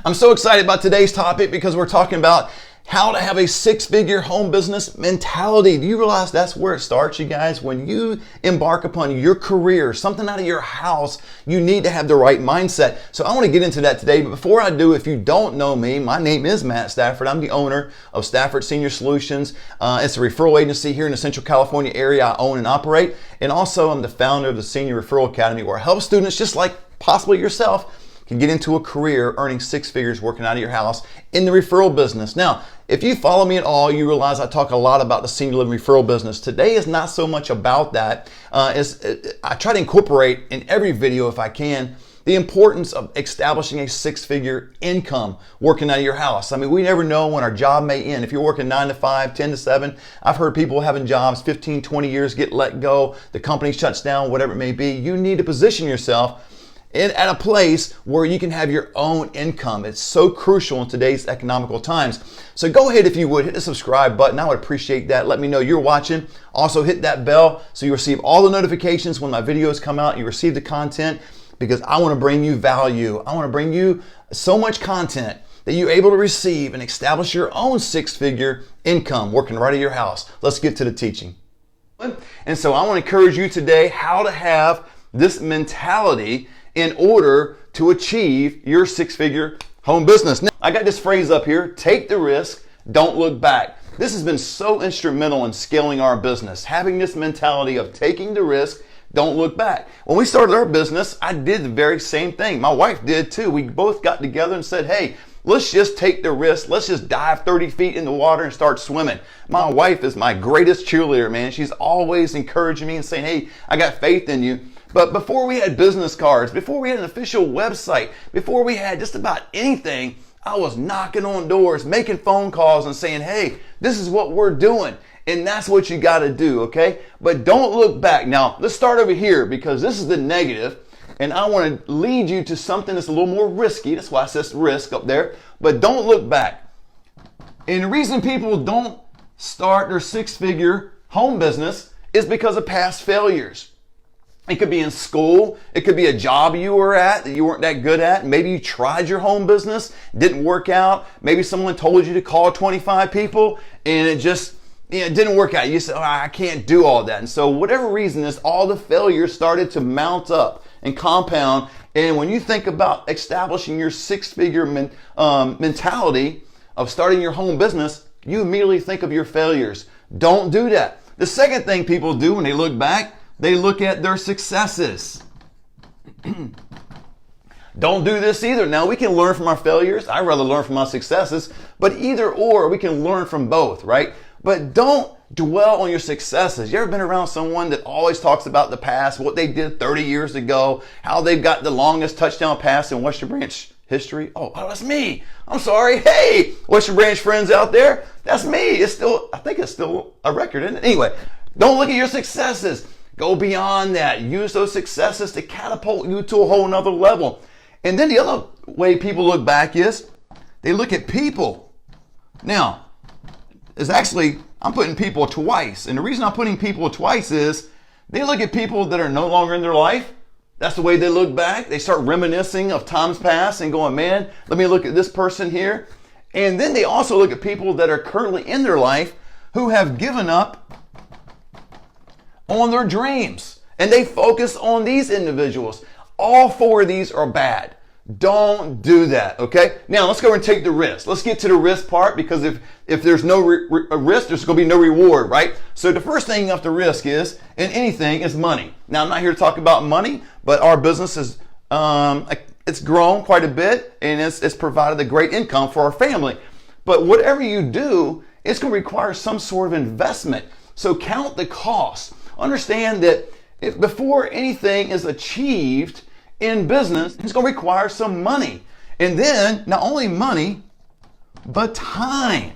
I'm so excited about today's topic because we're talking about how to have a six-figure home business mentality. Do you realize that's where it starts, you guys? When you embark upon your career, something out of your house, you need to have the right mindset. So I want to get into that today. But before I do, if you don't know me, my name is Matt Stafford. I'm the owner of Stafford Senior Solutions. It's a referral agency here in the Central California area I own and operate. And also I'm the founder of the Senior Referral Academy, where I help students just like possibly yourself can get into a career earning six figures working out of your house in the referral business. Now, if you follow me at all, you realize I talk a lot about the senior living referral business. Today is not so much about that. I try to incorporate in every video, if I can, the importance of establishing a six-figure income working out of your house. I mean, we never know when our job may end. If you're working 9 to 5, 10 to 7, I've heard people having jobs 15, 20 years get let go, the company shuts down, whatever it may be. You need to position yourself at a place where you can have your own income. It's so crucial in today's economical times. So go ahead, if you would, hit the subscribe button. I would appreciate that. Let me know you're watching. Also hit that bell so you receive all the notifications when my videos come out. You receive the content, because I want to bring you value. I want to bring you so much content that you're able to receive and establish your own six-figure income working right at your house. Let's get to the teaching. And so I want to encourage you today how to have this mentality in order to achieve your six-figure home business. Now, I got this phrase up here: take the risk, don't look back. This has been so instrumental in scaling our business, having this mentality of taking the risk, don't look back. When we started our business, I did the very same thing. My wife did too. We both got together and said, hey, let's just take the risk. Let's just dive 30 feet in the water and start swimming. My wife is my greatest cheerleader, man. She's always encouraging me and saying, hey, I got faith in you. But before we had business cards, before we had an official website, before we had just about anything, I was knocking on doors, making phone calls and saying, hey, this is what we're doing. And that's what you got to do, okay? But don't look back. Now, let's start over here, because this is the negative. And I want to lead you to something that's a little more risky. That's why it says risk up there. But don't look back. And the reason people don't start their six-figure home business is because of past failures. It could be in school. It could be a job you were at that you weren't that good at. Maybe you tried your home business, didn't work out. Maybe someone told you to call 25 people and it didn't work out. You said, oh, I can't do all that. And so whatever reason is, all the failures started to mount up and compound. And when you think about establishing your six-figure mentality of starting your home business, you immediately think of your failures. Don't do that. The second thing people do when they look back, they look at their successes. Don't do this either. Now, we can learn from our failures. I'd rather learn from my successes, but either or, we can learn from both, right? But don't dwell on your successes. You ever been around someone that always talks about the past, what they did 30 years ago, how they've got the longest touchdown pass in Western Branch history? Oh, that's me. I'm sorry. Hey, Western Branch friends out there, that's me. I think it's still a record, isn't it? Anyway, don't look at your successes. Go beyond that. Use those successes to catapult you to a whole nother level. And then the other way people look back is they look at people. Now, I'm putting people twice. And the reason I'm putting people twice is they look at people that are no longer in their life. That's the way they look back. They start reminiscing of times past and going, man, let me look at this person here. And then they also look at people that are currently in their life who have given up on their dreams. And they focus on these individuals. All four of these are bad. Don't do that, okay? Now, let's go and take the risk. Let's get to the risk part, because if there's no risk, there's going to be no reward, right? So the first thing you have to risk in anything is money. Now, I'm not here to talk about money, but our business is it's grown quite a bit, and it's provided a great income for our family. But whatever you do, it's going to require some sort of investment. So count the cost. Understand that before anything is achieved in business, it's going to require some money. And then not only money, but time.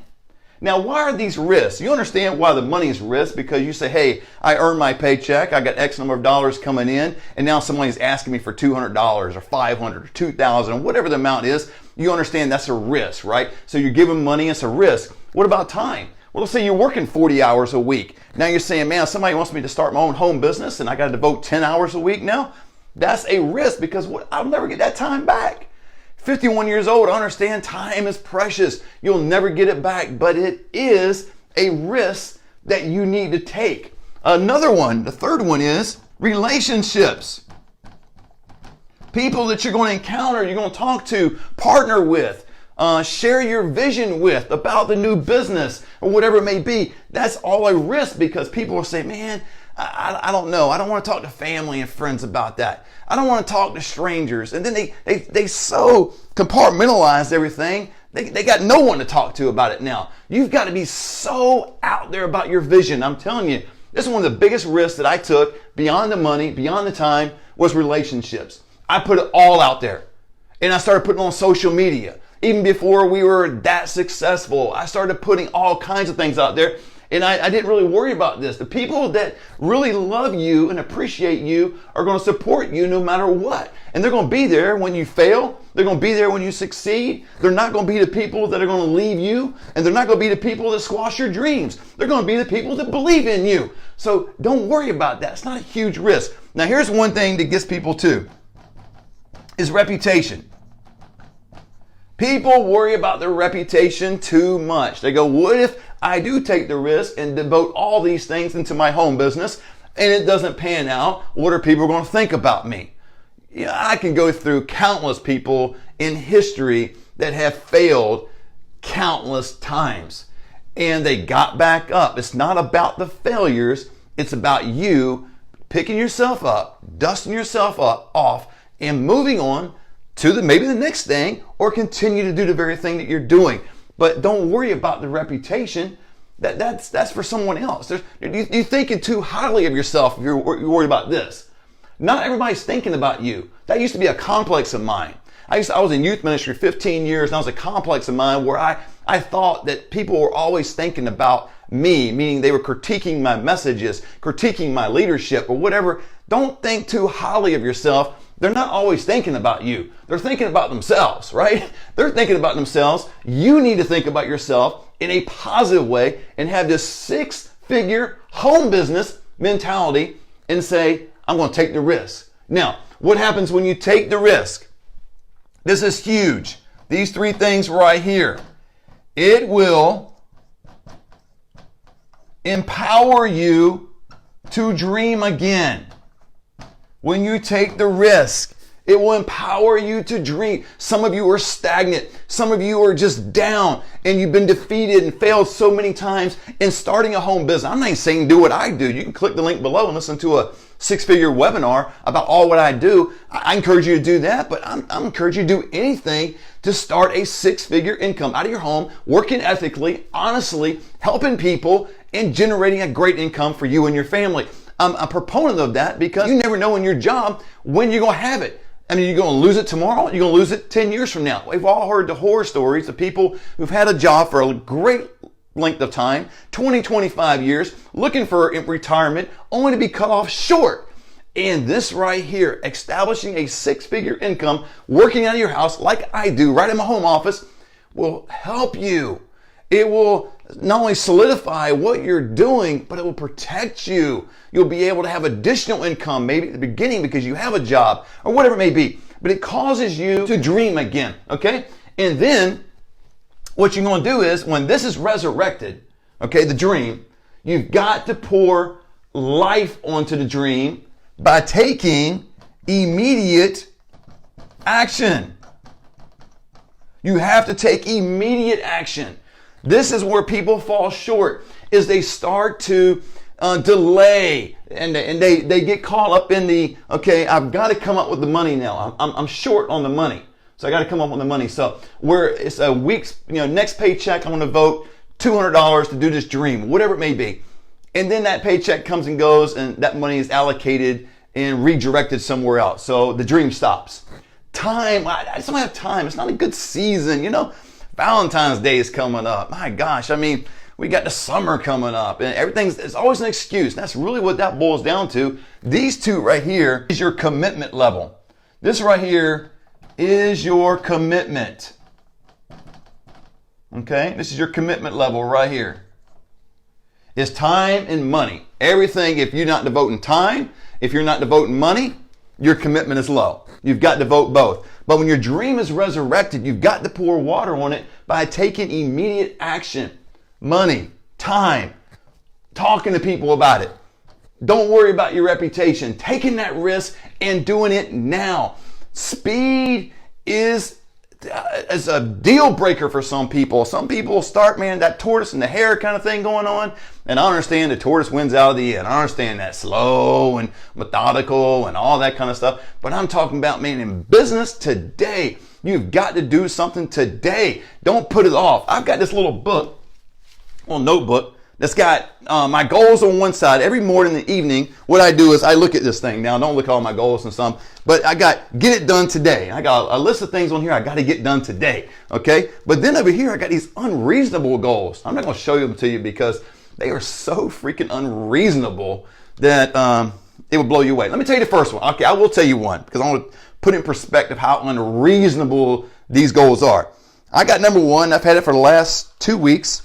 Now, why are these risks? You understand why the money is risk, because you say, hey, I earned my paycheck, I got X number of dollars coming in, and now somebody's asking me for $200 or $500 or $2,000, whatever the amount is. You understand that's a risk, right? So you're giving money, it's a risk. What about time? Well, let's say you're working 40 hours a week. Now you're saying, man, somebody wants me to start my own home business and I got to devote 10 hours a week now. That's a risk, because I'll never get that time back. 51 years old, I understand time is precious. You'll never get it back, but it is a risk that you need to take. Another one, the third one, is relationships. People that you're going to encounter, you're going to talk to, partner with, share your vision with about the new business or whatever it may be. That's all a risk, because people will say, man, I don't know. I don't want to talk to family and friends about that. I don't want to talk to strangers. And then they so compartmentalize everything. They got no one to talk to about it now. You've got to be so out there about your vision. I'm telling you, this is one of the biggest risks that I took beyond the money, beyond the time, was relationships. I put it all out there, and I started putting it on social media. Even before we were that successful, I started putting all kinds of things out there, and I didn't really worry about this. The people that really love you and appreciate you are going to support you no matter what. And they're going to be there when you fail. They're going to be there when you succeed. They're not going to be the people that are going to leave you, and they're not going to be the people that squash your dreams. They're going to be the people that believe in you. So don't worry about that. It's not a huge risk. Now, here's one thing that gets people too, is reputation. People worry about their reputation too much. They go, what if I do take the risk and devote all these things into my home business and it doesn't pan out? What are people going to think about me? Yeah, I can go through countless people in history that have failed countless times, and they got back up. It's not about the failures. It's about you picking yourself up, dusting yourself off, and moving on to maybe the next thing, or continue to do the very thing that you're doing. But don't worry about the reputation. That's for someone else. You're thinking too highly of yourself if you're worried about this. Not everybody's thinking about you. That used to be a complex of mine. I was in youth ministry 15 years, and that was a complex of mine where I thought that people were always thinking about me, meaning they were critiquing my messages, critiquing my leadership or whatever. Don't think too highly of yourself. They're not always thinking about you. They're thinking about themselves, right? They're thinking about themselves. You need to think about yourself in a positive way and have this 6-figure home business mentality and say, I'm going to take the risk. Now, what happens when you take the risk? This is huge. These 3 things right here. It will empower you to dream again. When you take the risk, it will empower you to dream. Some of you are stagnant. Some of you are just down, and you've been defeated and failed so many times in starting a home business. I'm not even saying do what I do. You can click the link below and listen to a 6-figure webinar about all what I do. I encourage you to do that, but I'm encouraging you to do anything to start a 6-figure income out of your home, working ethically, honestly, helping people, and generating a great income for you and your family. I'm a proponent of that because you never know in your job when you're going to have it. I mean, you're going to lose it tomorrow. You're going to lose it 10 years from now. We've all heard the horror stories of people who've had a job for a great length of time, 20, 25 years, looking for retirement, only to be cut off short. And this right here, establishing a 6-figure income, working out of your house like I do right in my home office, will help you. It will not only solidify what you're doing, but it will protect you. You'll be able to have additional income, maybe at the beginning because you have a job or whatever it may be. But it causes you to dream again, okay? And then what you're going to do is when this is resurrected, okay, the dream, you've got to pour life onto the dream by taking immediate action. You have to take immediate action. This is where people fall short, is they start to delay and they get caught up in the, okay, I've got to come up with the money now. I'm short on the money. So I got to come up with the money. So where it's a week's, next paycheck, I'm going to vote $200 to do this dream, whatever it may be. And then that paycheck comes and goes and that money is allocated and redirected somewhere else. So the dream stops. Time, I just don't have time. It's not a good season, Valentine's Day is coming up. My gosh, we got the summer coming up and it's always an excuse. That's really what that boils down to. These 2 right here is your commitment level. This right here is your commitment. Okay, this is your commitment level right here. It's time and money. Everything, if you're not devoting time, if you're not devoting money, your commitment is low. You've got to devote both. But when your dream is resurrected, you've got to pour water on it by taking immediate action. Money, time, talking to people about it. Don't worry about your reputation. Taking that risk and doing it now. Speed is a deal breaker for some people. Some people start, man, that tortoise and the hare kind of thing going on. And I understand the tortoise wins out of the end. I understand that slow and methodical and all that kind of stuff. But I'm talking about, man, in business today, you've got to do something today. Don't put it off. I've got this little notebook that's got my goals on one side. Every morning and evening, what I do is I look at this thing. Now, don't look at all my goals and some, but I got get it done today. I got a list of things on here I got to get done today, okay? But then over here, I got these unreasonable goals. I'm not going to show them to you because they are so freaking unreasonable that it will blow you away. Let me tell you the first one. Okay, I will tell you one because I want to put in perspective how unreasonable these goals are. I got number one. I've had it for the last 2 weeks.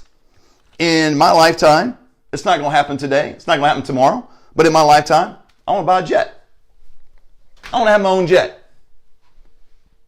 In my lifetime, it's not going to happen today. It's not going to happen tomorrow. But in my lifetime, I want to buy a jet. I want to have my own jet.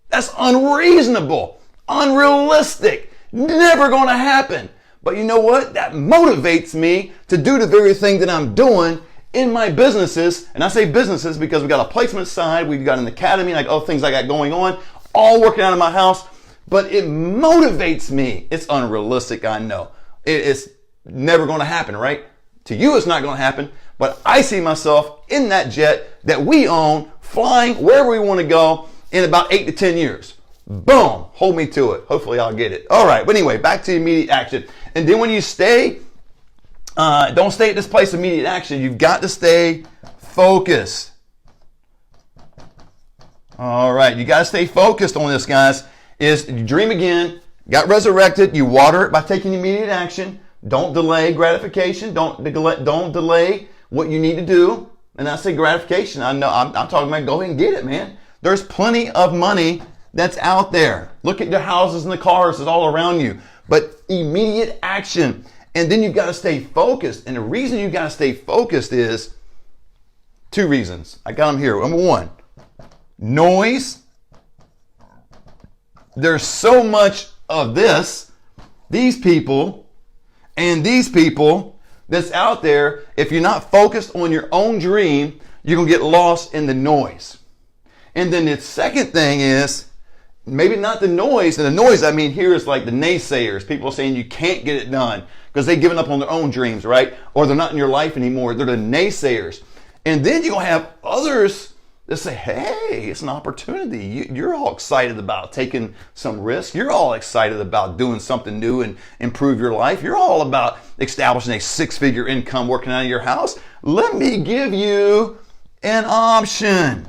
That's unreasonable, unrealistic, never going to happen. But you know what? That motivates me to do the very thing that I'm doing in my businesses. And I say businesses because we've got a placement side, we've got an academy, like other things I got going on, all working out of my house. But it motivates me. It's unrealistic, I know. It's never going to happen, right? To you, it's not going to happen. But I see myself in that jet that we own, flying wherever we want to go in about 8 to 10 years. Boom. Hold me to it. Hopefully I'll get it. All right. But anyway, back to immediate action. And then when you stay, don't stay at this place of immediate action. You've got to stay focused. All right. You got to stay focused on this, guys. Is you dream again. Got resurrected. You water it by taking immediate action. Don't delay gratification. Don't delay what you need to do. And I say gratification. I know I'm talking about go ahead and get it, man. There's plenty of money that's out there. Look at the houses and the cars that's all around you. But immediate action. And then you've got to stay focused. And the reason you've got to stay focused is 2 reasons. I got them here. Number one, noise. There's so much of these people and these people that's out there. If you're not focused on your own dream, you're going to get lost in the noise. And then the second thing is maybe not the noise. And the noise, I mean, here is like the naysayers. People saying you can't get it done because they've given up on their own dreams, right? Or they're not in your life anymore. They're the naysayers. And then you're going to have others that say, hey, it's an opportunity. You're all excited about taking some risk. You're all excited about doing something new and improve your life. You're all about establishing a 6-figure income working out of your house. Let me give you an option.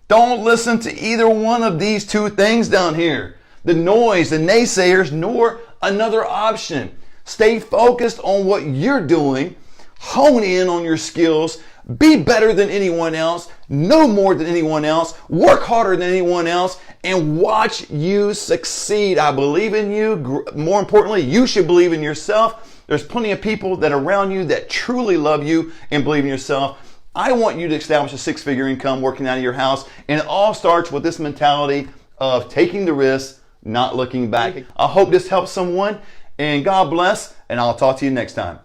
Don't listen to either one of these 2 things down here. The noise, the naysayers, nor another option. Stay focused on what you're doing. Hone in on your skills. Be better than anyone else. Know more than anyone else. Work harder than anyone else. And watch you succeed. I believe in you. More importantly, you should believe in yourself. There's plenty of people that are around you that truly love you and believe in yourself. I want you to establish a 6-figure income working out of your house. And it all starts with this mentality of taking the risk, not looking back. I hope this helps someone. And God bless. And I'll talk to you next time.